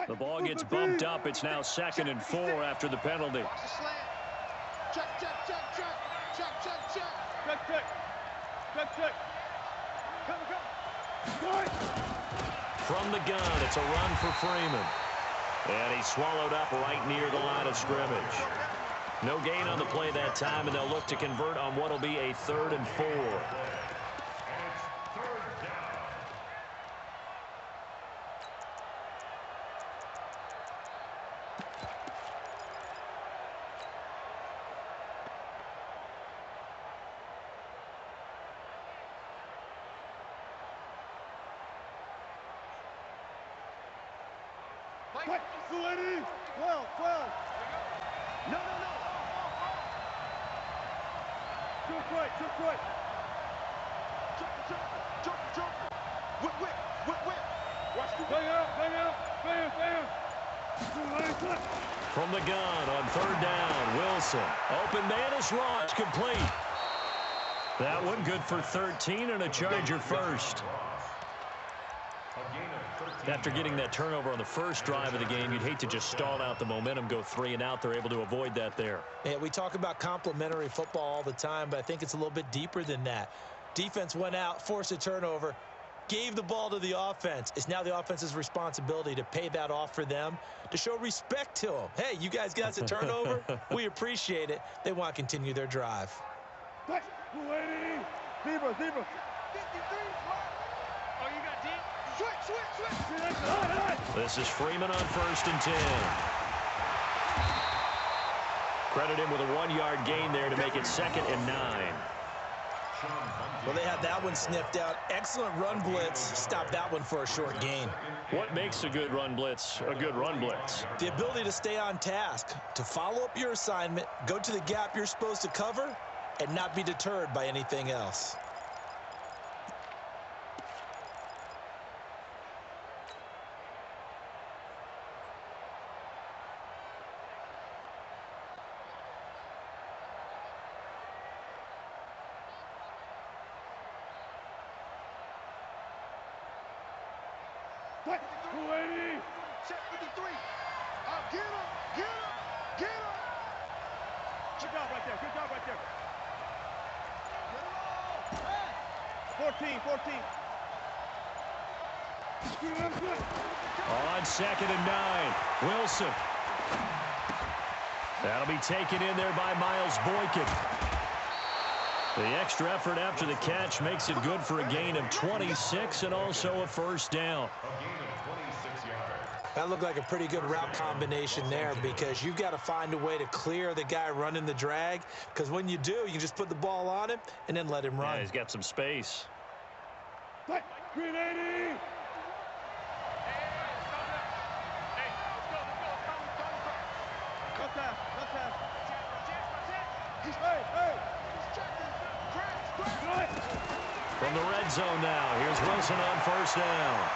The ball gets bumped up. It's now 2nd and 4 after the penalty. Watch the slant. Check, check, check, check. Check, check, check. Check, check. Check, check. Come. From the gun, it's a run for Freeman. And he's swallowed up right near the line of scrimmage. No gain on the play that time, and they'll look to convert on what will be a 3rd and 4. What? 12. 12. No. Jump right. Jump. Whip. Watch the bang. From the gun on 3rd down, Wilson. Open man is raw. It's complete. That one good for 13 and a Charger first. After getting that turnover on the first drive of the game, you'd hate to just stall out the momentum, go 3 and out. They're able to avoid that there. Yeah, we talk about complementary football all the time, but I think it's a little bit deeper than that. Defense went out, forced a turnover, gave the ball to the offense. It's now the offense's responsibility to pay that off for them, to show respect to them. Hey, you guys got a turnover. We appreciate it. They want to continue their drive. Zebra. 53. Oh, you got deep? Switch. This is Freeman on 1st and 10. Credit him with a 1-yard gain there to make it 2nd and 9. Well, they had that one sniffed out. Excellent run blitz. Stop that one for a short gain. What makes a good run blitz a good run blitz? The ability to stay on task, to follow up your assignment, go to the gap you're supposed to cover, and not be deterred by anything else. Check 53. Get him. Good job right there. 14. On 2nd and 9, Wilson. That'll be taken in there by Miles Boykin. The extra effort after the catch makes it good for a gain of 26 and also a 1st down. That looked like a pretty good route combination there, because you've got to find a way to clear the guy running the drag, because when you do, you just put the ball on him and then let him run. Yeah, he's got some space. Green 80. From the red zone now, here's Wilson on 1st down.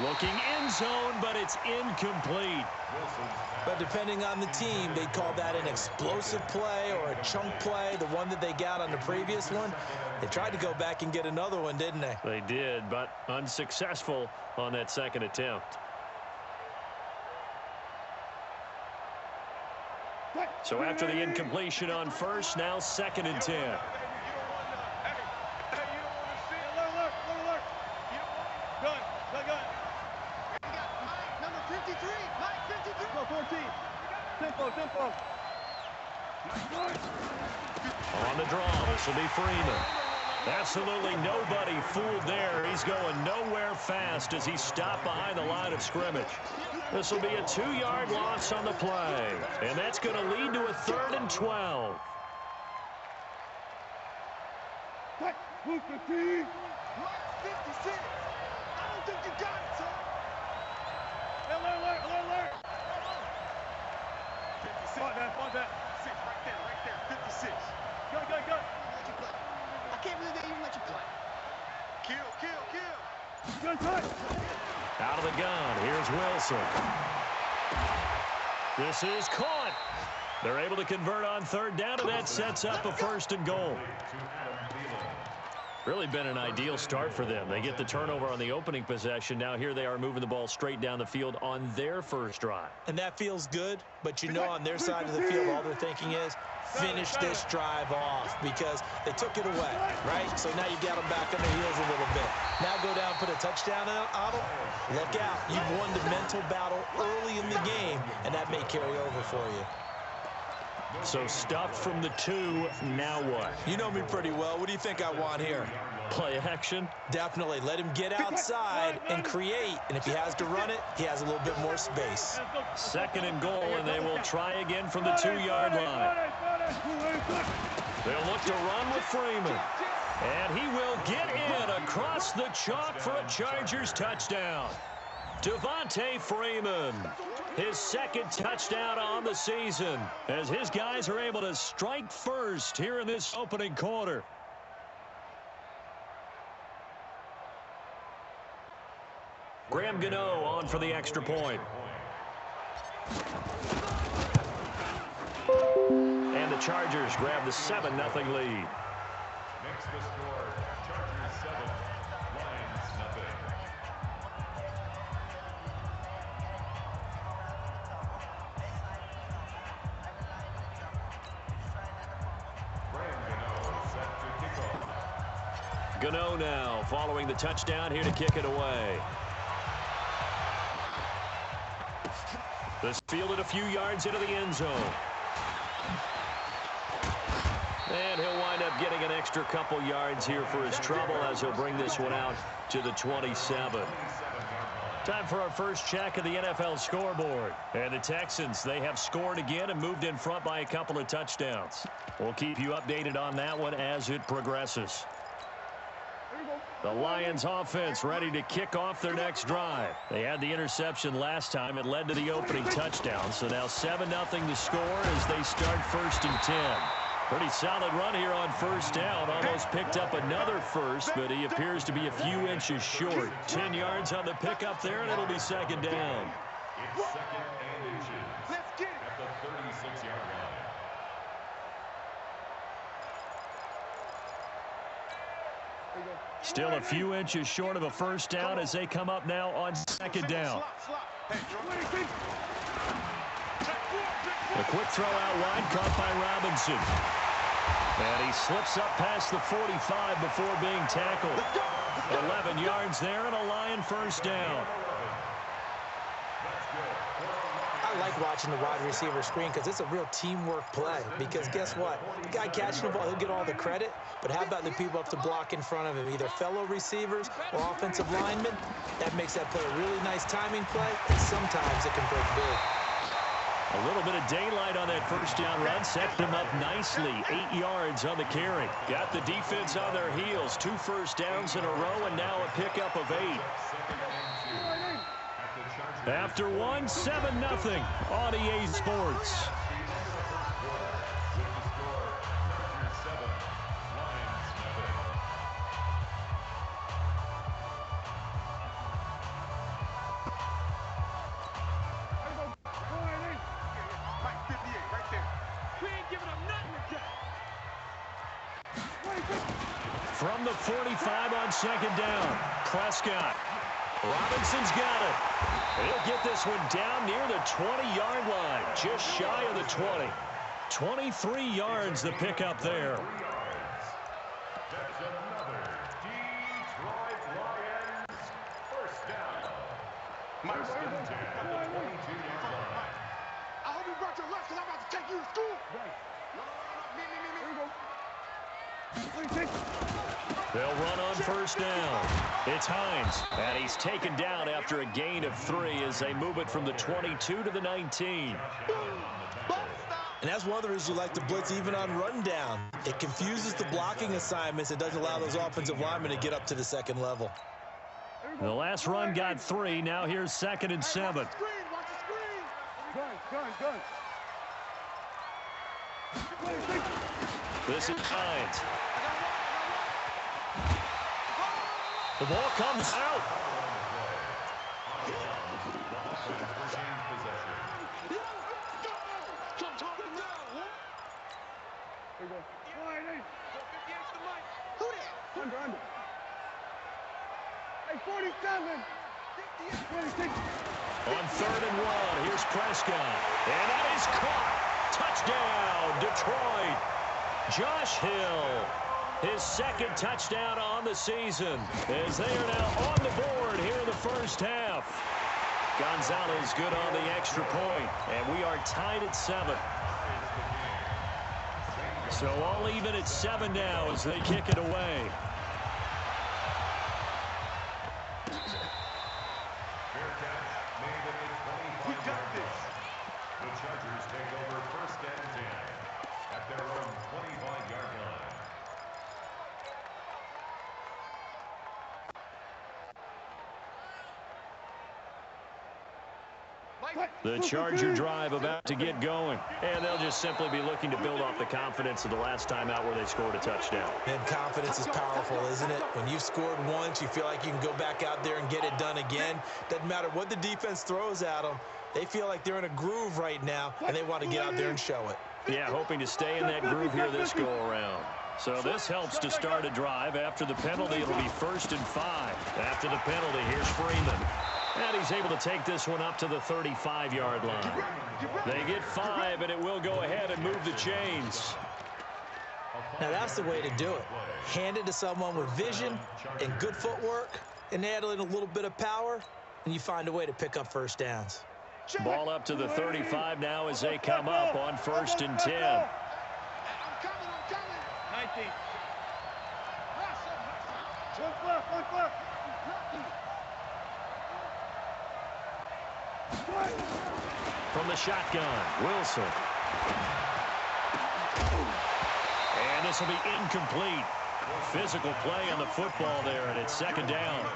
Looking end zone, but it's incomplete. But depending on the team, they'd call that an explosive play or a chunk play, the one that they got on the previous one. They tried to go back and get another one, didn't they? They did, but unsuccessful on that 2nd attempt. So after the incompletion on 1st, now 2nd and 10. Tempo. On the draw, this will be Freeman. Absolutely nobody fooled there. He's going nowhere fast as he stopped behind the line of scrimmage. This will be a 2-yard loss on the play, and that's going to lead to a 3rd and 12. Move 15. 56. I don't think you got it, son. Alert. 56. Find that. 6 right there. 56. Go. Let you play. I can't believe they even let you play. Kill. Good touch. Out of the gun, here's Wilson. This is caught. They're able to convert on 3rd down, and that sets up a 1st and goal. Really been an ideal start for them. They get the turnover on the opening possession. Now here they are moving the ball straight down the field on their first drive. And that feels good, but you know on their side of the field, all they're thinking is finish this drive off because they took it away, right? So now you've got them back on their heels a little bit. Now go down, put a touchdown on them. Look out. You've won the mental battle early in the game, and that may carry over for you. So stuffed from the 2, now what? You know me pretty well. What do you think I want here? Play action? Definitely. Let him get outside and create. And if he has to run it, he has a little bit more space. 2nd and goal, and they will try again from the 2-yard line. They'll look to run with Freeman. And he will get in across the chalk for a Chargers touchdown. Devontae Freeman, his 2nd touchdown on the season, as his guys are able to strike first here in this opening quarter. Graham Gano on for the extra point. And the Chargers grab the 7-0 lead. Makes the score Chargers 7, Lions nothing. Gano now following the touchdown here to kick it away. This fielded a few yards into the end zone. And he'll wind up getting an extra couple yards here for his trouble as he'll bring this one out to the 27. Time for our first check of the NFL scoreboard. And the Texans, they have scored again and moved in front by a couple of touchdowns. We'll keep you updated on that one as it progresses. The Lions offense ready to kick off their next drive. They had the interception last time. It led to the opening touchdown. So now 7-0 the score as they start 1st and 10. Pretty solid run here on 1st down. Almost picked up another first, but he appears to be a few inches short. 10 yards on the pickup there, and it'll be 2nd down. It's 2nd and inches at the 36-yard line. Still a few inches short of a 1st down as they come up now on 2nd down. A quick throw out wide, caught by Robinson. And he slips up past the 45 before being tackled. 11 yards there and a Lion 1st down. I like watching the wide receiver screen because it's a real teamwork play. Because guess what? The guy catching the ball, he'll get all the credit. But how about the people up to block in front of him? Either fellow receivers or offensive linemen. That makes that play a really nice timing play. And sometimes it can break big. A little bit of daylight on that 1st down run. Set them up nicely. 8 yards on the carry. Got the defense on their heels. 2 1st downs in a row and now a pickup of 8. After 1, 7-0 on EA Sports. From the 45 on 2nd down, Prescott. Robinson's got it. He'll get this one down near the 20-yard line, just shy of the 20. 23 yards the pickup there. That's another Detroit Lions 1st down. First and 10 at the 22-yard line. I hope you brought your lunch because I'm about to take you to school. Me. They'll run on 1st down. It's Hines, and he's taken down after a gain of 3 as they move it from the 22 to the 19. And that's one of the reasons you like to blitz even on rundown. It confuses the blocking assignments. It doesn't allow those offensive linemen to get up to the 2nd level. The last run got 3. Now here's 2nd and 7. Watch the screen. Gun. This is Hines. The ball comes out. Under. Hey, 47. 26. On 3rd and 1, here's Prescott. And that is caught. Touchdown, Detroit. Josh Hill, his 2nd touchdown on the season, as they are now on the board here in the first half. Gonzalez good on the extra point, and we are tied at 7. So all even at 7 now as they kick it away. We got this. The Chargers take over 1st and 10 at their own 25-yard line. The Charger drive about to get going, and they'll just simply be looking to build off the confidence of the last time out where they scored a touchdown. And confidence is powerful, isn't it? When you've scored once, you feel like you can go back out there and get it done again. Doesn't matter what the defense throws at them. They feel like they're in a groove right now, and they want to get out there and show it. Yeah, hoping to stay in that groove here this go-around. So this helps to start a drive. After the penalty, it'll be 1st and 5. After the penalty, here's Freeman. And he's able to take this one up to the 35-yard line. They get 5, and it will go ahead and move the chains. Now, that's the way to do it. Hand it to someone with vision and good footwork, and add in a little bit of power, and you find a way to pick up 1st downs. Ball up to the 35 now as they come up on 1st and 10. I'm coming. 19. One left. From the shotgun, Wilson. And this will be incomplete. Physical play on the football there, and it's 2nd down.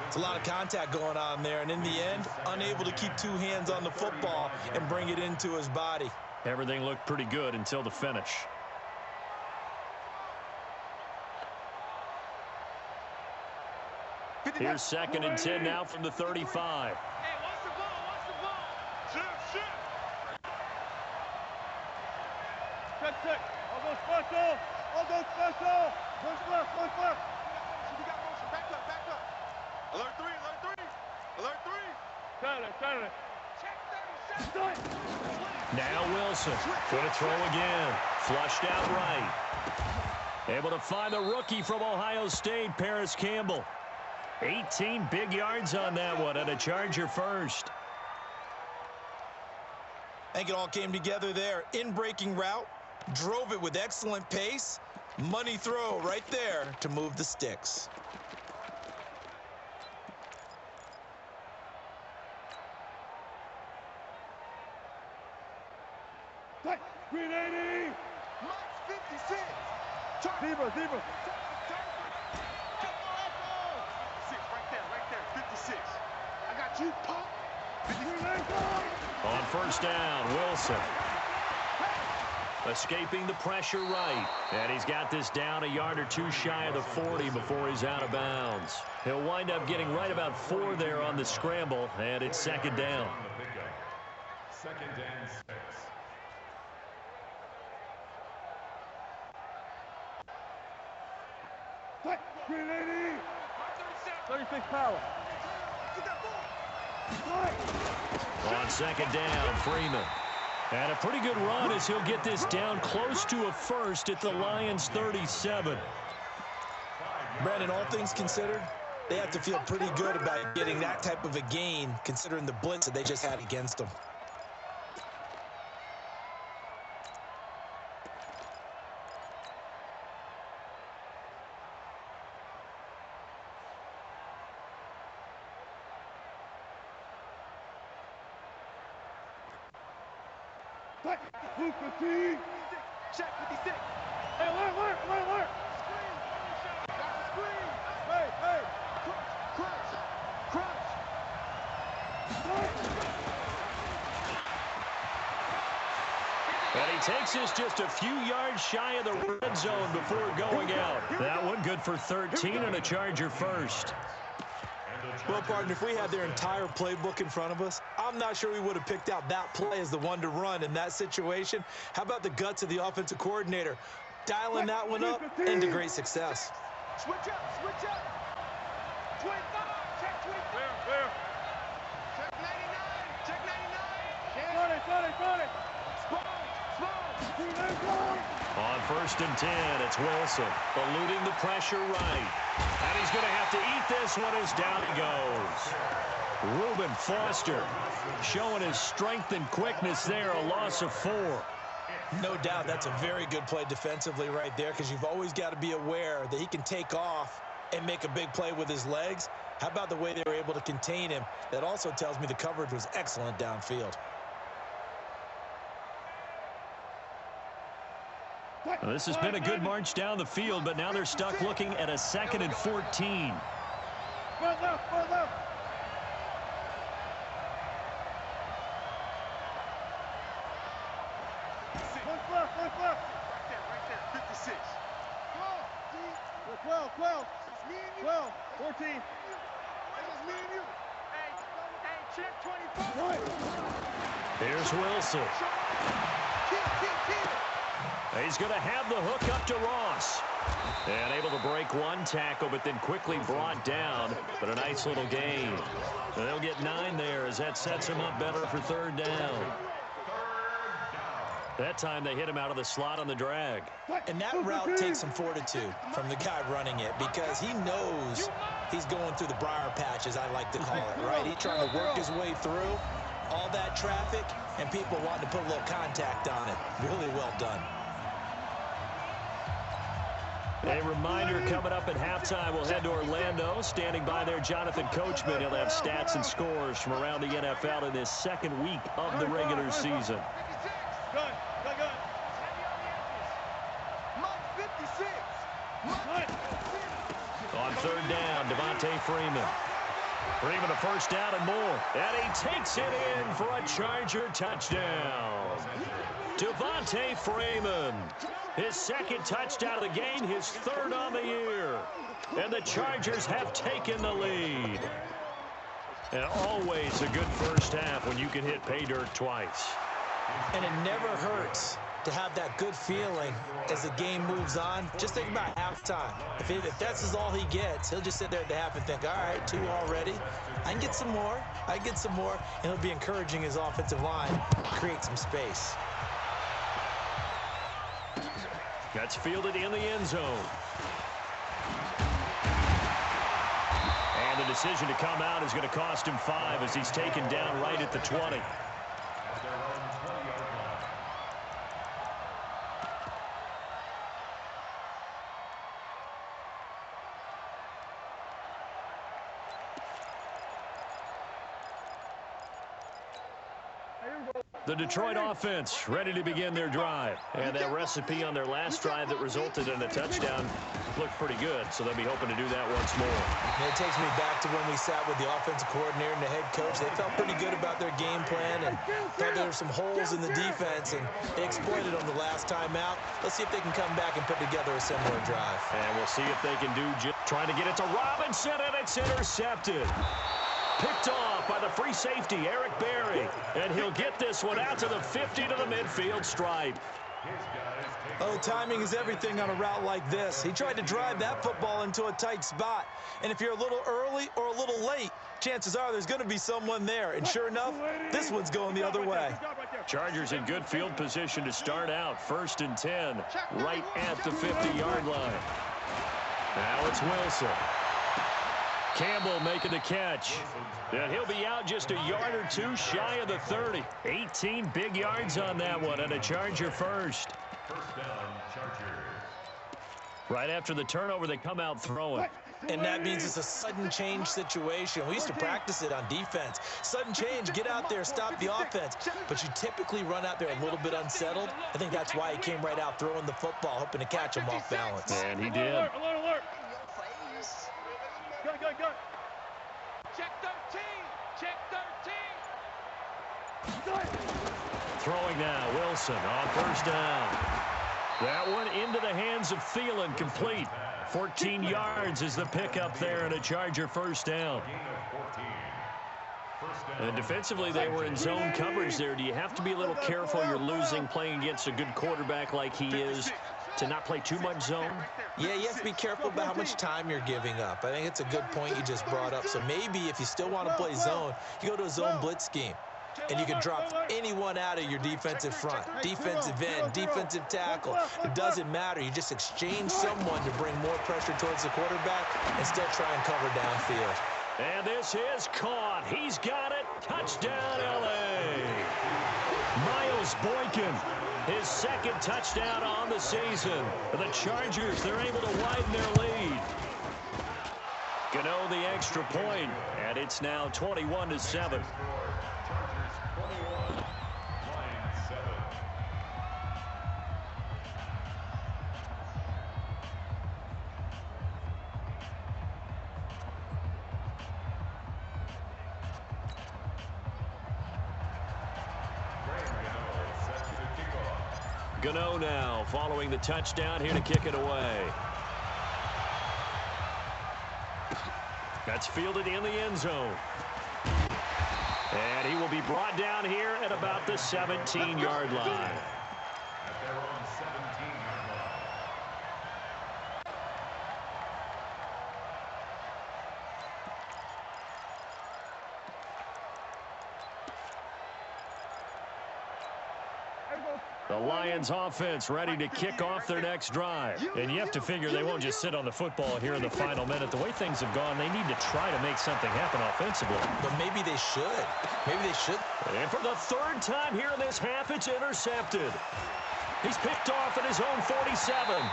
It's a lot of contact going on there, and in the end, unable to keep 2 hands on the football and bring it into his body. Everything looked pretty good until the finish. Here's 2nd and 10 now from the 35. Check. I'll go special. One left. We got motion. Back up. Alert 3. Turn it. Check 37. Now Wilson. Going to throw again. Flushed out right. Able to find the rookie from Ohio State, Paris Campbell. 18 big yards on that one, and a Charger first. I think it all came together there. In-breaking route, drove it with excellent pace. Money throw right there to move the sticks. Green 80. Mike 56. Zebra. Right there. 56. I got you, Pop. On 1st down, Wilson. Escaping the pressure right. And he's got this down a yard or 2 shy of the 40 before he's out of bounds. He'll wind up getting right about 4 there on the scramble, and it's 2nd down. 2nd and 6. Green 80. 36 power. On 2nd down, Freeman. And a pretty good run as he'll get this down close to a first at the Lions' 37. Brandon, all things considered, they have to feel pretty good about getting that type of a gain considering the blitz that they just had against them. Blue 15. Check 56. Hey, alert. Screen. Hey. Crunch. And he takes this just a few yards shy of the red zone before going out. That one good for 13 and a Charger first. Well, partner, if we had their entire playbook in front of us, I'm not sure we would have picked out that play as the one to run in that situation. How about the guts of the offensive coordinator? Dialing that one up into great success. Switch up. Check 25. Where? Check 99. Check 99. Got it. On 1st and 10, it's Wilson eluding the pressure right. And he's going to have to eat this one as down he goes. Reuben Foster showing his strength and quickness there, a loss of 4. No doubt that's a very good play defensively right there, because you've always got to be aware that he can take off and make a big play with his legs. How about the way they were able to contain him? That also tells me the coverage was excellent downfield. Well, this has been a good march down the field, but now they're stuck looking at a 2nd and 14. Go left. Look left. Right there. 56. Come on, D. 12. It's me and you. 12. 14. It's just me and you. Hey, check 24. Here's Wilson. Kill. He's going to have the hook up to Ross. And able to break one tackle, but then quickly brought down. But a nice little gain. And they'll get 9 there as that sets him up better for 3rd down. That time they hit him out of the slot on the drag. And that route takes some fortitude from the guy running it, because he knows he's going through the briar patch, as I like to call it, right? He's trying to work his way through all that traffic, and people wanting to put a little contact on it. Really well done. A reminder, coming up at halftime, we'll head to Orlando. Standing by there, Jonathan Coachman. He'll have stats and scores from around the NFL in this 2nd week of the regular season. Gun. Mike 56. On 3rd down, Devontae Freeman. Freeman a 1st down and more. And he takes it in for a Charger touchdown. Devontae Freeman. His 2nd touchdown of the game, his 3rd on the year. And the Chargers have taken the lead. And always a good first half when you can hit pay dirt twice. And it never hurts to have that good feeling as the game moves on. Just think about halftime. If that's all he gets, he'll just sit there at the half and think, all right, 2 already. I can get some more. And he'll be encouraging his offensive line to create some space. That's fielded in the end zone. And the decision to come out is going to cost him 5 as he's taken down right at the 20. The Detroit offense ready to begin their drive. And that recipe on their last drive that resulted in a touchdown looked pretty good, so they'll be hoping to do that once more. And it takes me back to when we sat with the offensive coordinator and the head coach. They felt pretty good about their game plan and thought there were some holes in the defense, and they exploited them the last time out. Let's see if they can come back and put together a similar drive. And we'll see if they can do just trying to get it to Robinson, and it's intercepted. Picked off by the free safety, Eric Berry. And he'll get this one out to the 50 to the midfield stripe. Oh, timing is everything on a route like this. He tried to drive that football into a tight spot. And if you're a little early or a little late, chances are there's going to be someone there. And sure enough, this one's going the other way. Chargers in good field position to start out. 1st and 10, right at the 50-yard line. Now it's Wilson. Campbell making the catch. And he'll be out just a yard or 2 shy of the 30. 18 big yards on that one, and a Charger first. First down, Chargers. Right after the turnover, they come out throwing. And that means it's a sudden change situation. We used to practice it on defense. Sudden change, get out there, stop the offense. But you typically run out there a little bit unsettled. I think that's why he came right out throwing the football, hoping to catch him off balance. And he did. Alert. Go. Check 13. Throwing now, Wilson on 1st down. That one into the hands of Thielen, complete. 14 yards is the pickup there, and a Charger 1st down. And defensively, they were in zone coverage there. Do you have to be a little careful? You're losing playing against a good quarterback like he is. to not play too much zone? Yeah, you have to be careful about how much time you're giving up. I think it's a good point you just brought up. So maybe if you still want to play zone, you go to a zone blitz scheme. And you can drop anyone out of your defensive front. Defensive end, defensive tackle. It doesn't matter. You just exchange someone to bring more pressure towards the quarterback and still try and cover downfield. And this is caught. He's got it. Touchdown, L.A. Miles Boykin, his second touchdown on the season. The Chargers, they're able to widen their lead. Gano the extra point, and it's now 21-7. Gano now following the touchdown here to kick it away. That's fielded in the end zone. And he will be brought down here at about the 17-yard line. At their own 17-yard line. The Lions offense ready to kick off their next drive. And you have to figure they won't just sit on the football here in the final minute. The way things have gone, they need to try to make something happen offensively. But maybe they should. Maybe they should. And for the third time here in this half, it's intercepted. He's picked off at his own 47.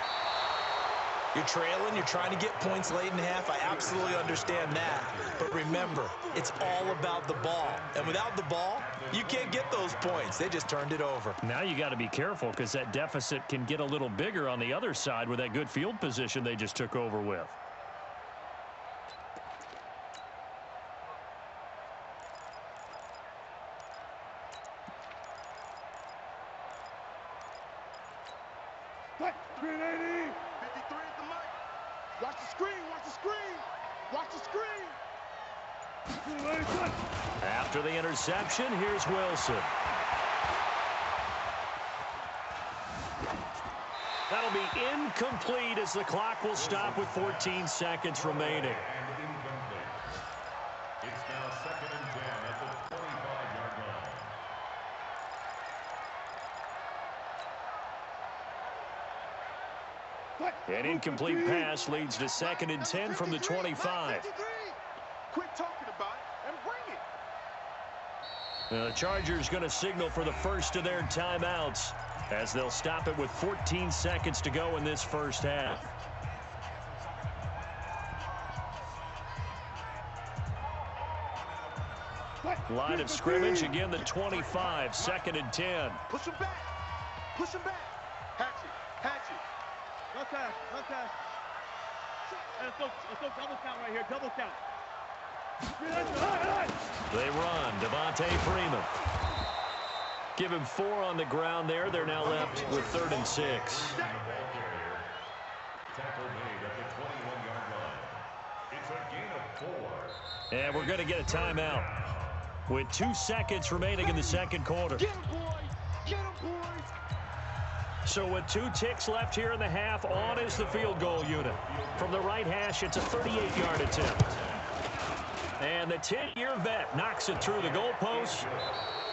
You're trailing, you're trying to get points late in the half. I absolutely understand that. But remember, it's all about the ball. And without the ball, you can't get those points. They just turned it over. Now you got to be careful because that deficit can get a little bigger on the other side with that good field position they just took over with. Watch the screen, watch the screen, watch the screen. After the interception, here's Wilson. That'll be incomplete as the clock will stop with 14 seconds remaining. And incomplete. It's now 2nd and 10 at the 25-yard line. An incomplete pass leads to 2nd and 10 from the 25. Quit talking about it and bring it. The Chargers going to signal for the first of their timeouts as they'll stop it with 14 seconds to go in this first half. Line of scrimmage, again the 25, 2nd and 10. Push him back. Push him back. Hatch it. Hatch it. No task. No task. Let's go double count right here. Double count. They run. Devontae Freeman. Give him 4 on the ground there. They're now left with 3rd and 6. Tackle made at the 21-yard line. It's a gain of 4. And we're going to get a timeout with 2 seconds remaining in the second quarter. Get him, boys. Get him, boys. So with 2 ticks left here in the half, on is the field goal unit. From the right hash, it's a 38-yard attempt. And the 10-year vet knocks it through the goalpost.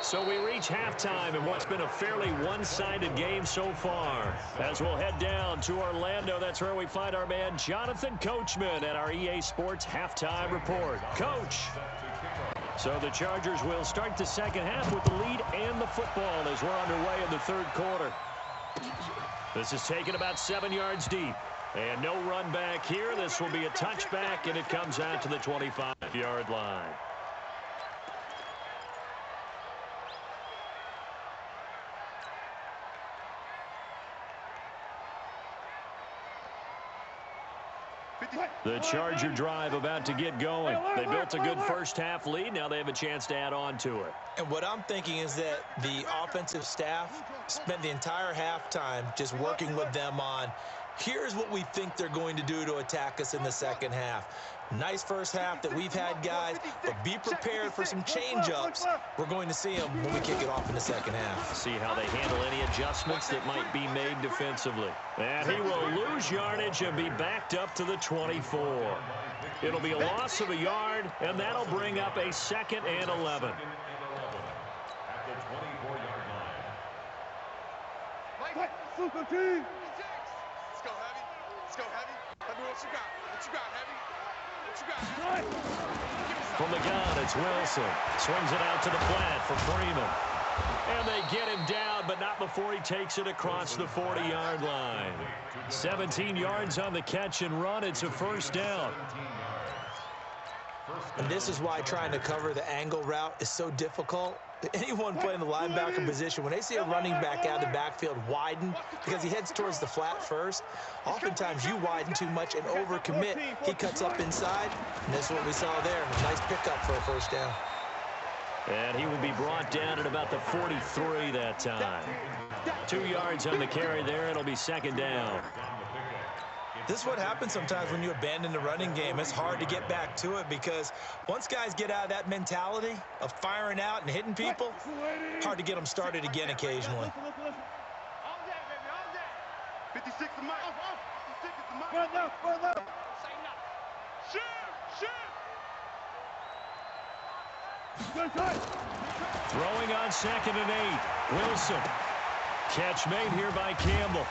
So we reach halftime in what's been a fairly one-sided game so far. As we'll head down to Orlando, that's where we find our man Jonathan Coachman at our EA Sports Halftime Report. Coach. So the Chargers will start the second half with the lead and the football as we're underway in the third quarter. This is taken about 7 yards deep. And no run back here. This will be a touchback, and it comes out to the 25-yard line. The Charger drive about to get going. They built a good first half lead. Now they have a chance to add on to it. And what I'm thinking is that the offensive staff spent the entire halftime just working with them on, here's what we think they're going to do to attack us in the second half. Nice first half that we've had, guys, but Be prepared for some change-ups. We're going to see them when we kick it off in the second half. See how they handle any adjustments that might be made defensively. And he will lose yardage and be backed up to the 24. It'll be a loss of a yard, and that'll bring up a 2nd and 11. At the 24-yard line. Let's go, team. Let's go, Heavy. Let's go, Heavy. Let me know what you got. What you got, Heavy? What you got, Heavy? From the gun, it's Wilson. Swings it out to the flat for Freeman. And they get him down, but not before he takes it across the 40-yard line. 17 yards on the catch and run. It's a first down. And this is why trying to cover the angle route is so difficult. Anyone playing the linebacker position, when they see a running back out of the backfield widen because he heads towards the flat first, oftentimes you widen too much and overcommit. He cuts up inside, and that's what we saw there. A nice pickup for a first down. And he will be brought down at about the 43 that time. 2 yards on the carry there. It'll be second down. This is what happens sometimes when you abandon the running game. It's hard to get back to it because once guys get out of that mentality of firing out and hitting people, hard to get them started again occasionally. 56 to Mike. 56 to Mike. Run up, run up. Shoot, shoot. Throwing on 2nd and 8. Wilson. Catch made here by Campbell.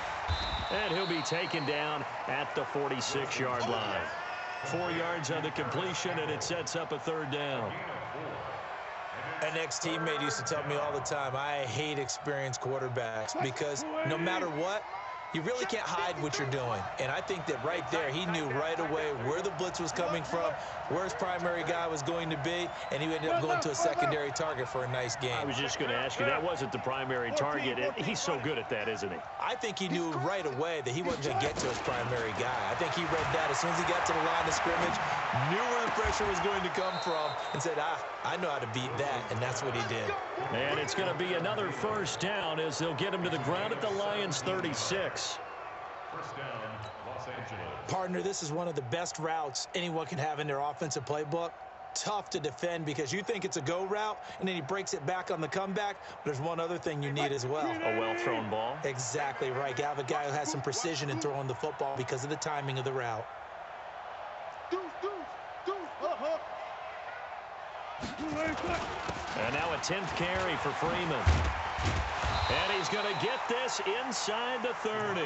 And he'll be taken down at the 46-yard line. 4 yards on the completion, and it sets up a third down. An ex-teammate used to tell me all the time, I hate experienced quarterbacks because no matter what, you really can't hide what you're doing. And I think that right there, he knew right away where the blitz was coming from, where his primary guy was going to be, and he ended up going to a secondary target for a nice game. I was just going to ask you, that wasn't the primary target. He's so good at that, isn't he? I think he knew right away that he wasn't going to get to his primary guy. I think he read that as soon as he got to the line of scrimmage, knew where the pressure was going to come from, and said, I know how to beat that, and that's what he did. And it's going to be another first down as they'll get him to the ground at the Lions' 36. First down, Los Angeles. Partner, this is one of the best routes anyone can have in their offensive playbook. Tough to defend because you think it's a go route, and then he breaks it back on the comeback. But there's one other thing you need as well. A well-thrown ball. Exactly right. You have a guy who has some precision in throwing the football because of the timing of the route. And now a 10th carry for Freeman. And he's going to get this inside the 30.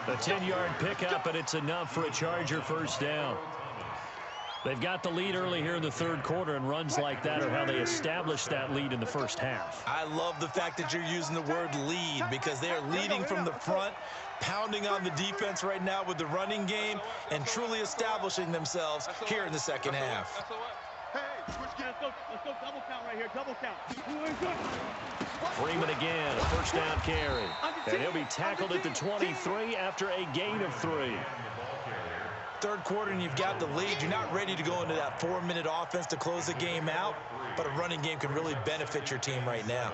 A 10-yard pickup, and it's enough for a Charger first down. They've got the lead early here in the third quarter, and runs like that are how they establish that lead in the first half. I love the fact that you're using the word lead because they are leading from the front, pounding on the defense right now with the running game, and truly establishing themselves here in the second half. Let's go double count right here, double count. Freeman again, a first down carry. And he'll be tackled at the 23 after a gain of 3. Third quarter and you've got the lead. You're not ready to go into that 4-minute offense to close the game out, but a running game can really benefit your team right now.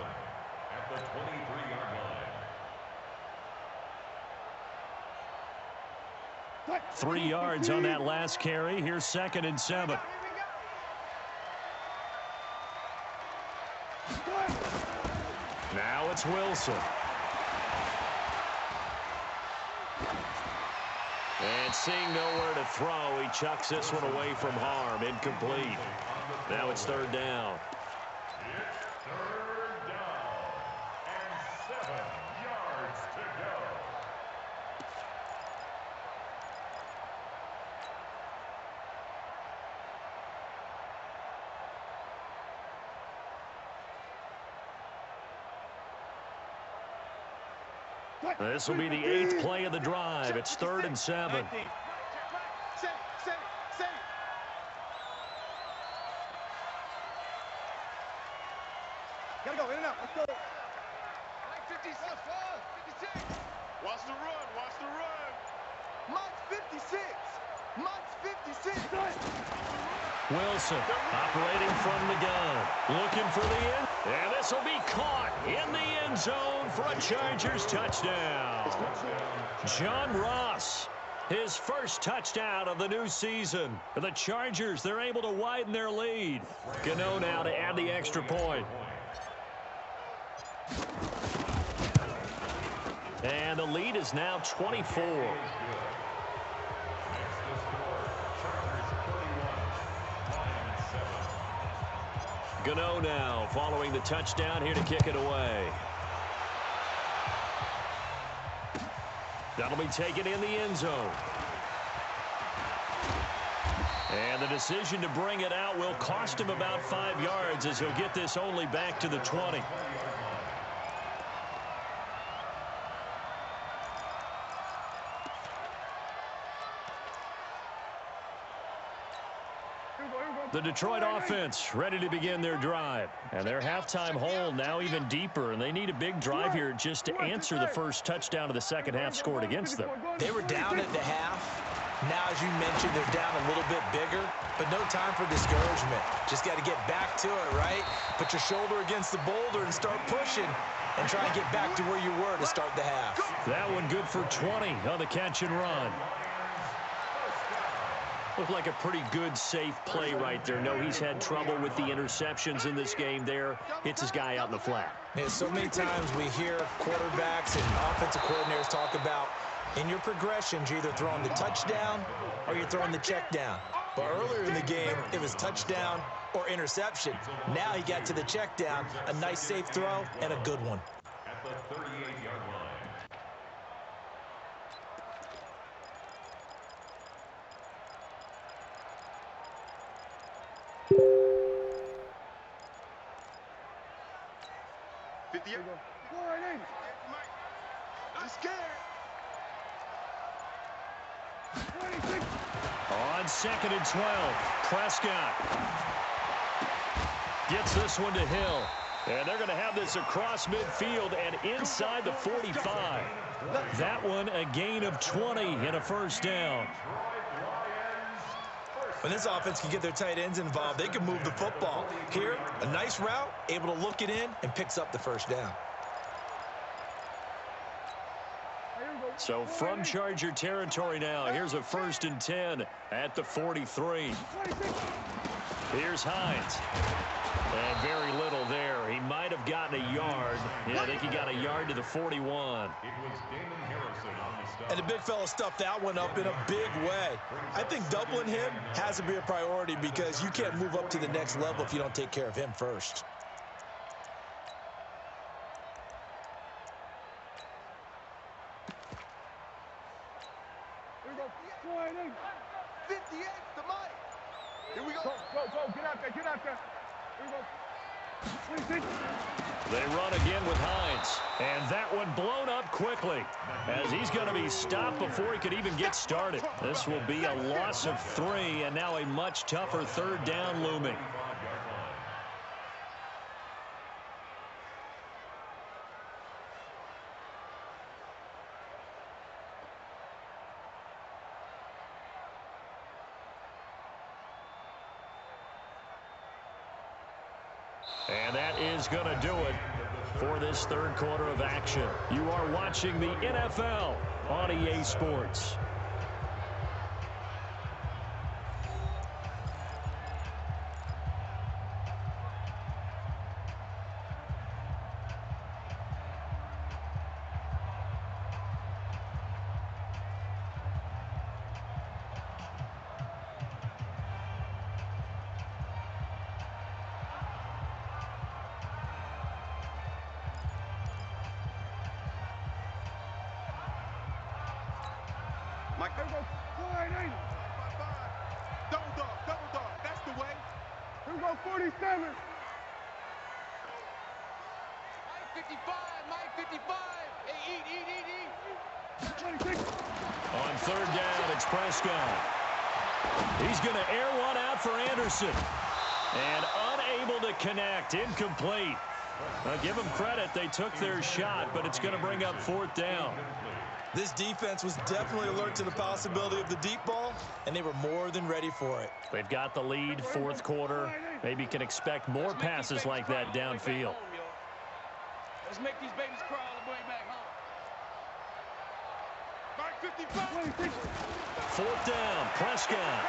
At the 23-yard line. 3 yards on that last carry. Here's 2nd and 7. Now it's Wilson. And seeing nowhere to throw, he chucks this one away from harm. Incomplete. Now it's third down. It's third down and 7 yards to go. This will be the 8th play of the drive. It's 3rd and 7. Gotta go, in and out. Let's go. 56. Watch the run. Watch the run. Mike's 56. Mike's 56. Wilson operating from the gun. Looking for the end. And this will be caught in the end zone for a Chargers touchdown. John Ross His first touchdown of the new season. The Chargers, they're able to widen their lead. Gano now to add the extra point. And the lead is now 24. Gano now following the touchdown here to kick it away. That'll be taken in the end zone. And the decision to bring it out will cost him about 5 yards as he'll get this only back to the 20. The Detroit offense ready to begin their drive. And their halftime hole now even deeper, and they need a big drive here just to answer the first touchdown of the second half scored against them. They were down at the half. Now, as you mentioned, they're down a little bit bigger, but no time for discouragement. Just got to get back to it, right? Put your shoulder against the boulder and start pushing and try and get back to where you were to start the half. That one good for 20 on the catch and run. Looked like a pretty good, safe play right there. No, he's had trouble with the interceptions in this game there. Hits his guy out in the flat. Yeah, so many times we hear quarterbacks and offensive coordinators talk about in your progressions, you're either throwing the touchdown or you're throwing the check down. But earlier in the game, it was touchdown or interception. Now he got to the check down, a nice safe throw, and a good one. At the 38-yard line. I'm scared. On 2nd and 12, Prescott gets this one to Hill. And they're going to have this across midfield and inside the 45. That one a gain of 20 and a first down. When this offense can get their tight ends involved, they can move the football. Here, a nice route, able to look it in, and picks up the first down. So from Charger territory now, here's a 1st and 10 at the 43. Here's Hines. And very little there. He might have gotten a yard. Yeah, I think he got a yard to the 41. It was Damon Harrison on the stop. And the big fella stuffed that one up in a big way. I think doubling him has to be a priority because you can't move up to the next level if you don't take care of him first. Here we go. 58 to Mike. Here we go. Go. Get out there. Here we go. 26. They run again with Hines. And that one blown up quickly as he's going to be stopped before he could even get started. This will be a loss of 3 and now a much tougher 3rd down looming. And that is going to do it for this 3rd quarter of action. You are watching the NFL on EA Sports. Mike, Here we go. 480. Double dog. That's the way. Here we go. 47. Mike 55. Hey, eat. 26. On 3rd down, it's Prescott. He's going to air one out for Anderson. And unable to connect. Incomplete. Give them credit. They took their shot, but it's going to bring up 4th down. This defense was definitely alert to the possibility of the deep ball, and they were more than ready for it. They've got the lead, 4th quarter. Maybe can expect more passes like that downfield. Let's make these babies crawl all the way back home. Mike 55. 4th down, Prescott.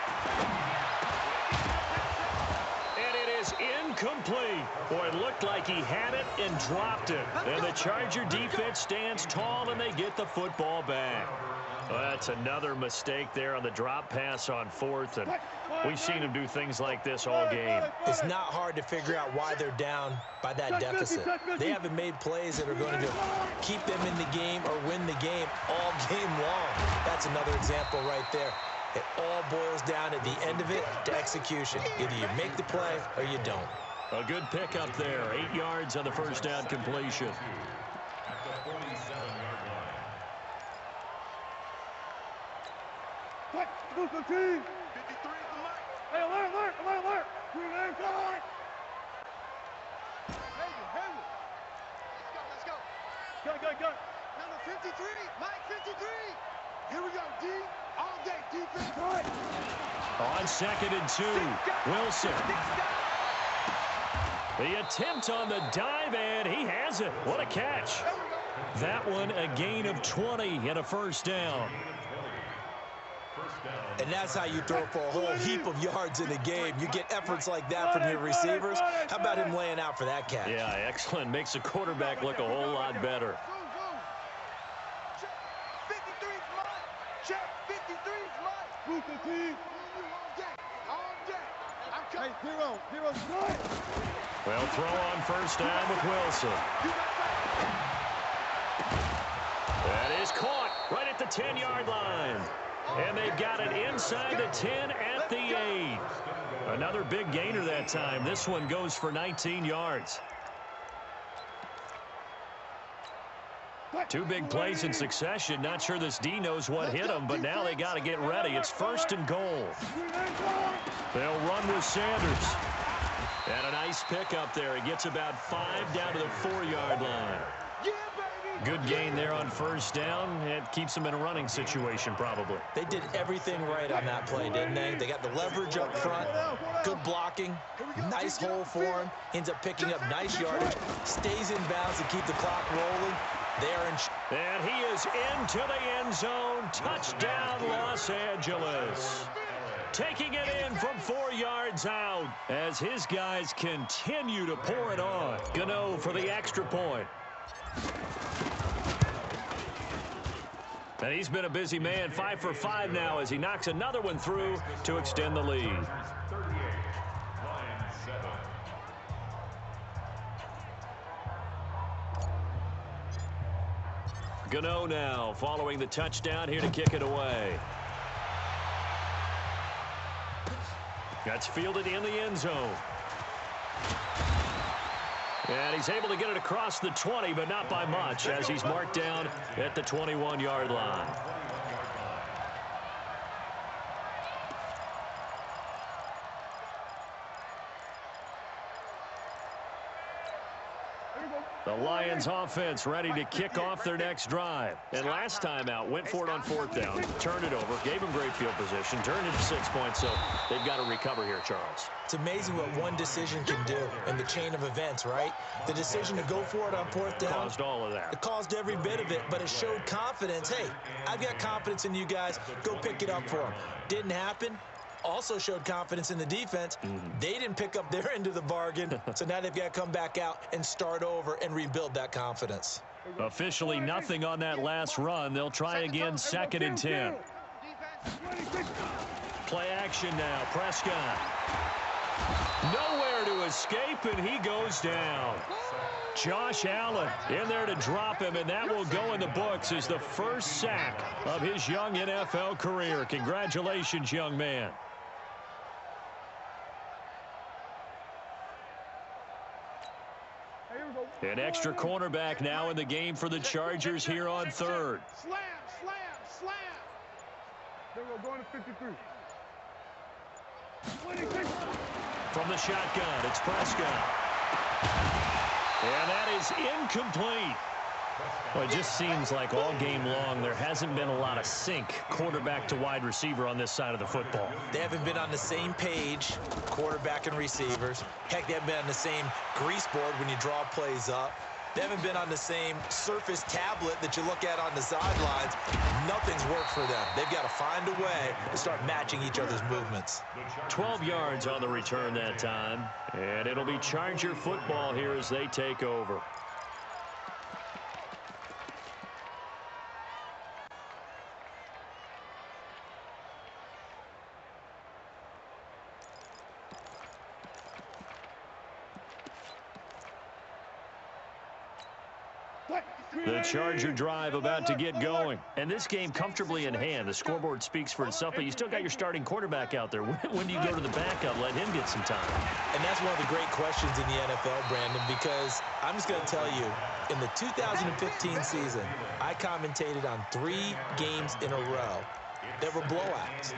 And it is incomplete. Boy, it looked like he had it and dropped it. And the Charger defense stands tall, and they get the football back. Well, that's another mistake there on the drop pass on 4th, and we've seen him do things like this all game. It's not hard to figure out why they're down by that deficit. They haven't made plays that are going to keep them in the game or win the game all game long. That's another example right there. It all boils down at the end of it to execution. Either you make the play or you don't. A good pickup there. 8 yards on the first down completion. At the 47-yard line. What? Move the team. 53 for Mike. Hey, alert. Green line, forward. Let's go. Go. Number 53, Mike 53. Here we go, D. All day defense. On 2nd and 2, Wilson. The attempt on the dive, and he has it. What a catch. That one, a gain of 20 and a first down. And that's how you throw for a whole heap of yards in a game. You get efforts like that from your receivers. How about him laying out for that catch? Yeah, excellent. Makes the quarterback look a whole lot better. Check 53's Mike. Check 53's Mike. Move the team. All day. I'm coming. Hey, zero. Good. Well, throw on first down with Wilson. That is caught right at the 10-yard line. And they've got it inside the 10 at the 8. Another big gainer that time. This one goes for 19 yards. 2 big plays in succession. Not sure this D knows what hit him, but now they got to get ready. It's 1st and goal. They'll run with Sanders. And a nice pickup there. He gets about 5 down to the 4-yard line. Good gain there on first down. It keeps them in a running situation, probably. They did everything right on that play, didn't they? They got the leverage up front, good blocking, nice hole for him, ends up picking up nice yardage, stays in bounds to keep the clock rolling. And he is into the end zone. Touchdown, Los Angeles. Taking it in from 4 yards out as his guys continue to pour it on. Gano for the extra point. And he's been a busy man, 5 for 5 now as he knocks another one through to extend the lead. 38, line 7. Gano now following the touchdown here to kick it away. That's fielded in the end zone. And he's able to get it across the 20, but not by much, as he's marked down at the 21-yard line. The Lions offense ready to kick off their next drive. And last time out, went for it on 4th down, turned it over, gave them great field position, turned it to 6 points, so they've got to recover here, Charles. It's amazing what one decision can do in the chain of events, right? The decision to go for it on 4th down. Caused all of that. It caused every bit of it, but it showed confidence. Hey, I've got confidence in you guys. Go pick it up for them. Didn't happen. Also showed confidence in the defense. They didn't pick up their end of the bargain, so now they've got to come back out and start over and rebuild that confidence. Officially nothing on that last run. They'll try again, 2nd and 10. Play action now, Prescott. Nowhere to escape, and he goes down. Josh Allen in there to drop him, and that will go in the books as the first sack of his young NFL career. Congratulations, young man. An extra cornerback now in the game for the Chargers here on 3rd. Slam. There we go, going to 53. From the shotgun, it's Prescott. And that is incomplete. Well, it just seems like all game long there hasn't been a lot of sync quarterback to wide receiver on this side of the football. They haven't been on the same page, quarterback and receivers. Heck, they haven't been on the same grease board when you draw plays up. They haven't been on the same surface tablet that you look at on the sidelines. Nothing's worked for them. They've got to find a way to start matching each other's movements. 12 yards on the return that time. And it'll be Charger football here as they take over. The Charger drive about to get going. And this game comfortably in hand. The scoreboard speaks for itself, but you still got your starting quarterback out there. When do you go to the backup, let him get some time? And that's one of the great questions in the NFL, Brandon, because I'm just going to tell you, in the 2015 season, I commentated on 3 games in a row that were blowouts.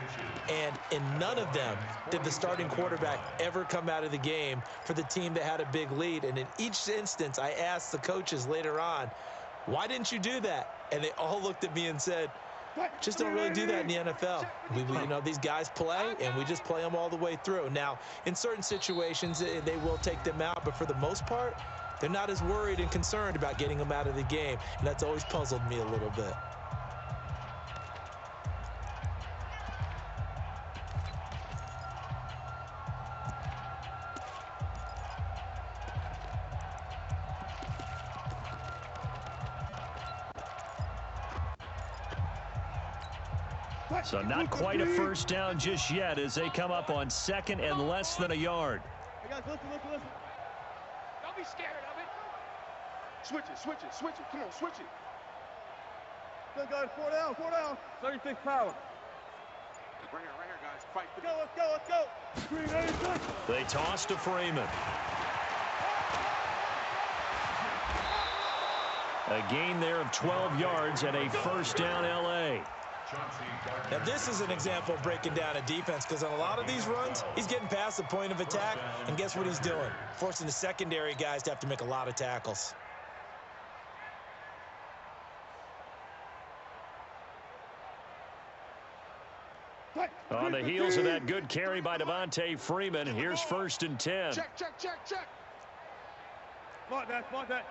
And in none of them did the starting quarterback ever come out of the game for the team that had a big lead. And in each instance, I asked the coaches later on, why didn't you do that? And they all looked at me and said, just don't really do that in the NFL. You know, these guys play, and we just play them all the way through. Now, in certain situations, they will take them out, but for the most part, they're not as worried and concerned about getting them out of the game. And that's always puzzled me a little bit. So not quite a first down just yet as they come up on 2nd and less than a yard. Hey guys, listen. Don't be scared of it. Switch it. Come on, switch it. Good guys, 4 down. 36 power. Right here, guys. Fight for Let's go. 386. They toss to Freeman. A gain there of 12 yards and a first down L.A. Now, this is an example of breaking down a defense, because on a lot of these runs, he's getting past the point of attack, and guess what he's doing? Forcing the secondary guys to have to make a lot of tackles. On the heels of that good carry by Devontae Freeman, here's 1st and 10. Check. Smart that.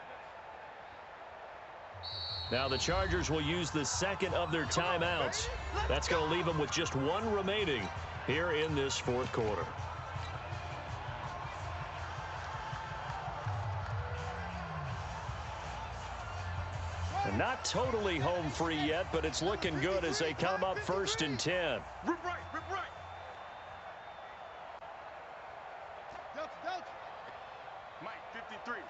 Now the Chargers will use the 2nd of their timeouts. That's going to leave them with just 1 remaining here in this 4th quarter. And not totally home free yet, but it's looking good as they come up 1st and 10. Rip right. Mike, 53. 3,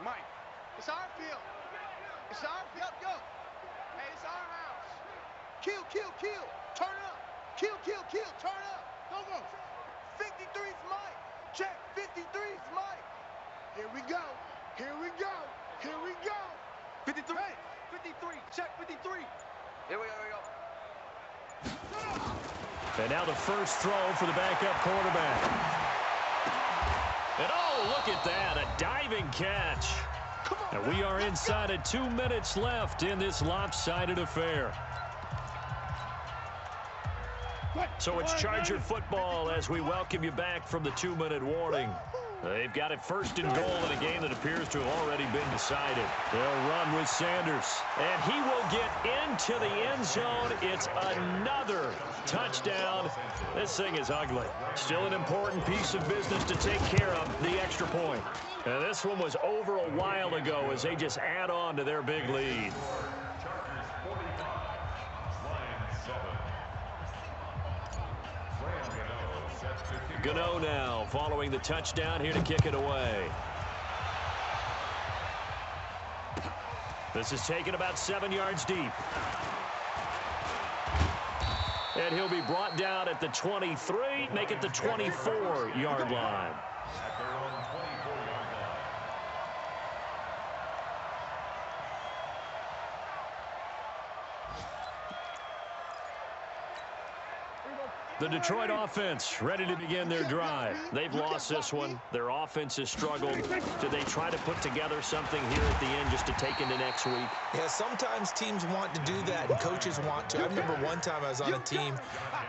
Mike. It's our field. Go. Hey, it's our house. Kill. Turn up. Kill. Turn up. Go. 53's Mike. Check. 53's Mike. Here we go. 53. 53. Check 53. Here we go. And now the first throw for the backup quarterback. And oh, look at that, a diving catch. And we are inside of 2 minutes left in this lopsided affair. So it's Charger football as we welcome you back from the 2-minute warning. They've got it 1st and goal in a game that appears to have already been decided. They'll run with Sanders. And he will get into the end zone. It's another touchdown. This thing is ugly. Still an important piece of business to take care of, the extra point. And this one was over a while ago as they just add on to their big lead. Chargers 45, Lions 7. Gano now following the touchdown here to kick it away. This is taken about 7 yards deep. And he'll be brought down at the 23, make it the 24-yard line. At their own 24-yard line. The Detroit offense ready to begin their drive. They've lost this one. Their offense has struggled. Do they try to put together something here at the end just to take into next week? Yeah, sometimes teams want to do that, and coaches want to. I remember one time I was on a team,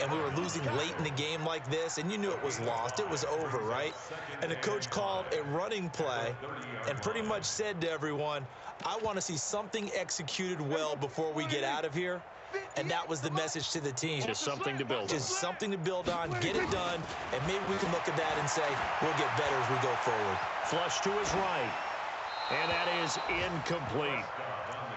and we were losing late in the game like this, and you knew it was lost. It was over, right? And the coach called a running play and pretty much said to everyone, I want to see something executed well before we get out of here. And that was the message to the team. Just something to build on. Just something to build on, get it done, and maybe we can look at that and say, we'll get better as we go forward. Flush to his right. And that is incomplete.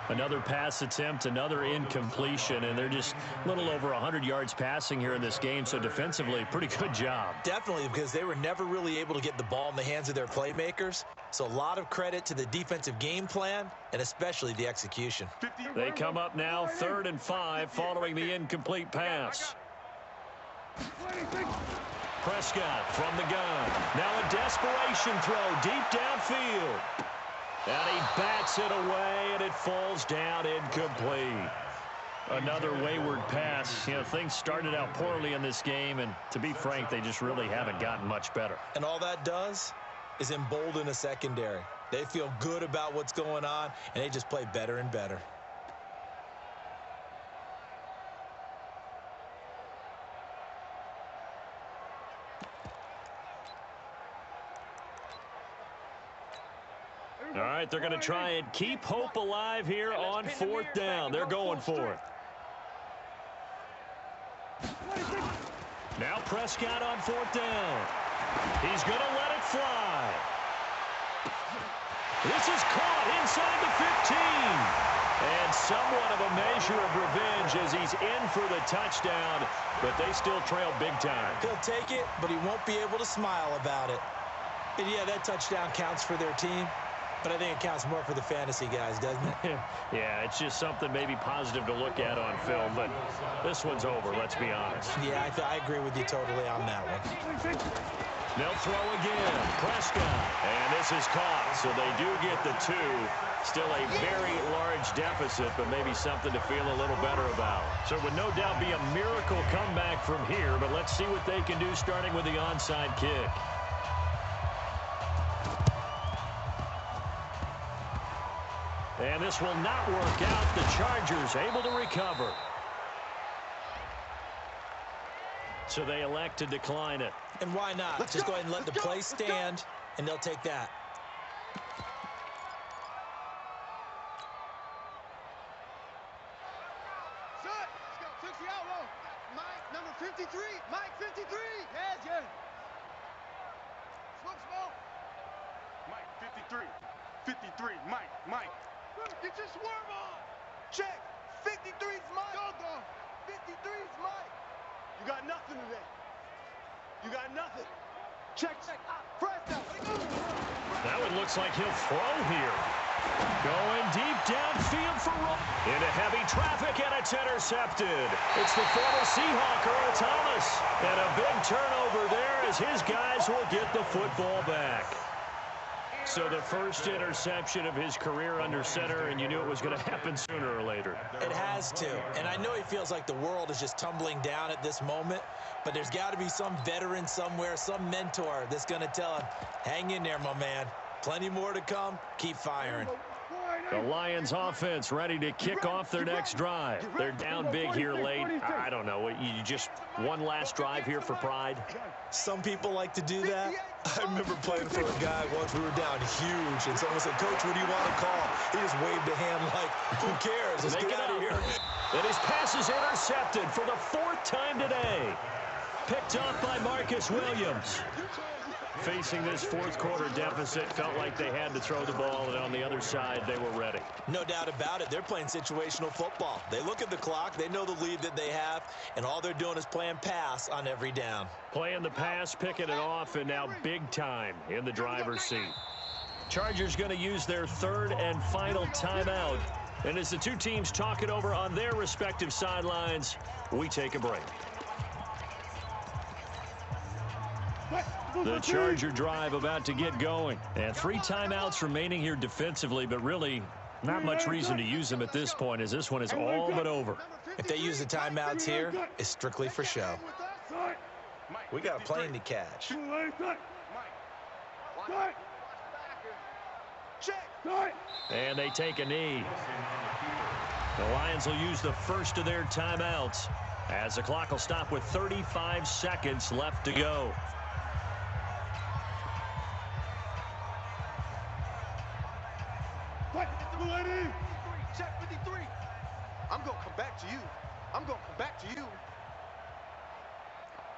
Another pass attempt, another incompletion, and they're just a little over 100 yards passing here in this game, so defensively, pretty good job. Definitely, because they were never really able to get the ball in the hands of their playmakers, so a lot of credit to the defensive game plan, and especially the execution. They come up now 3rd and 5 following the incomplete pass. Prescott from the gun. Now a desperation throw deep downfield. And he bats it away, and it falls down incomplete. Another wayward pass. You know, things started out poorly in this game, and to be frank, they just really haven't gotten much better. And all that does is embolden a secondary. They feel good about what's going on, and they just play better and better. All right, they're going to try and keep hope alive here on 4th down. They're going for it. Now Prescott on 4th down. He's going to let it fly. This is caught inside the 15. And somewhat of a measure of revenge as he's in for the touchdown, but they still trail big time. He'll take it, but he won't be able to smile about it. And yeah, that touchdown counts for their team. But I think it counts more for the fantasy guys, doesn't it? Yeah, it's just something maybe positive to look at on film, but this one's over, let's be honest. Yeah, I agree with you totally on that one. They'll throw again. Prescott. And this is caught, so they do get the 2. Still a very large deficit, but maybe something to feel a little better about. So it would no doubt be a miracle comeback from here, but let's see what they can do starting with the onside kick. And this will not work out. The Chargers able to recover. So they elect to decline it. And why not? Just go ahead and let the play stand, and they'll take that. Let's go. 60 out low. Mike, number 53. Mike, 53. Yeah. Smoke. Mike, 53. 53. Mike. Get your swerve on. Check. 53's Mike. Go. 53's Mike. You got nothing today. You got nothing. Check. Press down. That one looks like he'll throw here. Going deep downfield for Roll. Into heavy traffic, and it's intercepted. It's the former Seahawk, Earl Thomas. And a big turnover there as his guys will get the football back. So the first interception of his career under center, and you knew it was going to happen sooner or later. It has to. And I know he feels like the world is just tumbling down at this moment, but there's got to be some veteran somewhere, some mentor that's going to tell him, hang in there, my man. Plenty more to come. Keep firing. The Lions offense ready to kick off their next drive. They're down big here late. I don't know. You just one last drive here for pride? Some people like to do that. I remember playing for a guy once. We were down huge, and someone said, Coach, what do you want to call? He just waved a hand like, who cares? Let's get out of here. And his pass is intercepted for the 4th time today. Picked up by Marcus Williams. Facing this 4th quarter deficit, felt like they had to throw the ball, and on the other side, they were ready. No doubt about it. They're playing situational football. They look at the clock. They know the lead that they have, and all they're doing is playing pass on every down. Playing the pass, picking it off, and now big time in the driver's seat. Chargers going to use their 3rd and final timeout. And as the two teams talk it over on their respective sidelines, we take a break. The Charger drive about to get going. And 3 timeouts remaining here defensively, but really not much reason to use them at this point, as this one is all but over. If they use the timeouts here, it's strictly for show. We got a plane to catch. And they take a knee. The Lions will use the first of their timeouts as the clock will stop with 35 seconds left to go. Check 53. I'm going to come back to you. I'm going to come back to you.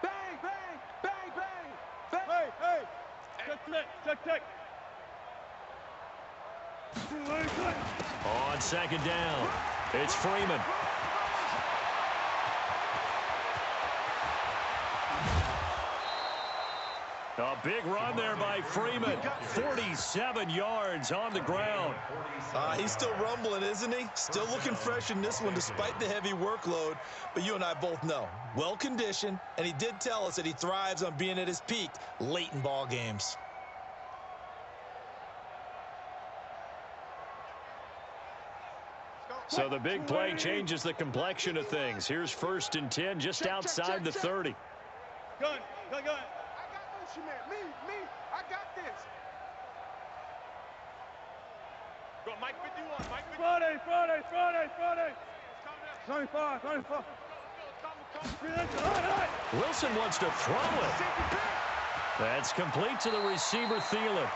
Bang, bang, bang, bang. Bang. Hey, hey. Check. On second down, it's Freeman. A big run there by Freeman. 47 yards on the ground. He's still rumbling, isn't he? Still looking fresh in this one despite the heavy workload. But you and I both know, well-conditioned, and he did tell us that he thrives on being at his peak late in ball games. So the big play changes the complexion of things. Here's 1st and 10 just outside the 30. Gun. I got motion man. Me. I got this. Go, Mike 51. Mike 51. Friday. 95. Wilson wants to throw it. That's complete to the receiver, Thielen.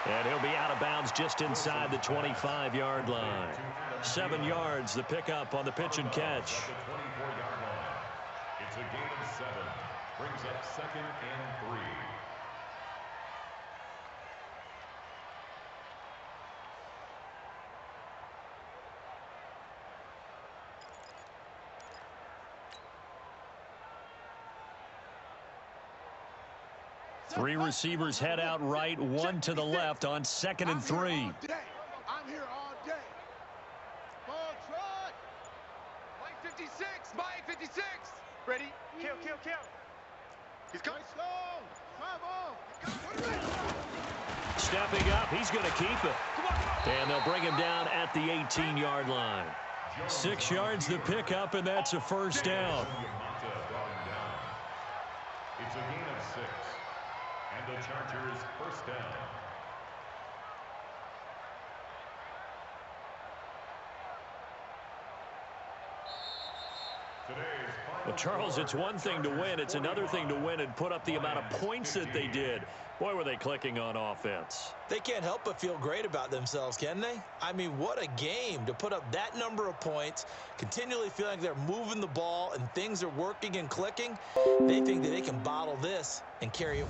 And he'll be out of bounds just inside the 25-yard line. 7 yards, the pickup on the pitch and catch. The 24-yard line. It's a gain of 7. Brings up 2nd and 3. Three receivers head out right, one to the left on 2nd and 3. I'm here all day. Ball truck. Mike 56. Mike 56. Ready? Kill. He's coming. Slow. Travel. Stepping up, he's going to keep it. And they'll bring him down at the 18-yard line. 6 yards the pickup, and that's a first down. It's a gain of 6. And the Chargers first down. Well, Charles, it's one thing to win. It's another thing to win and put up the amount of points that they did. Boy, were they clicking on offense. They can't help but feel great about themselves, can they? I mean, what a game to put up that number of points, continually feeling like they're moving the ball and things are working and clicking. They think that they can bottle this and carry it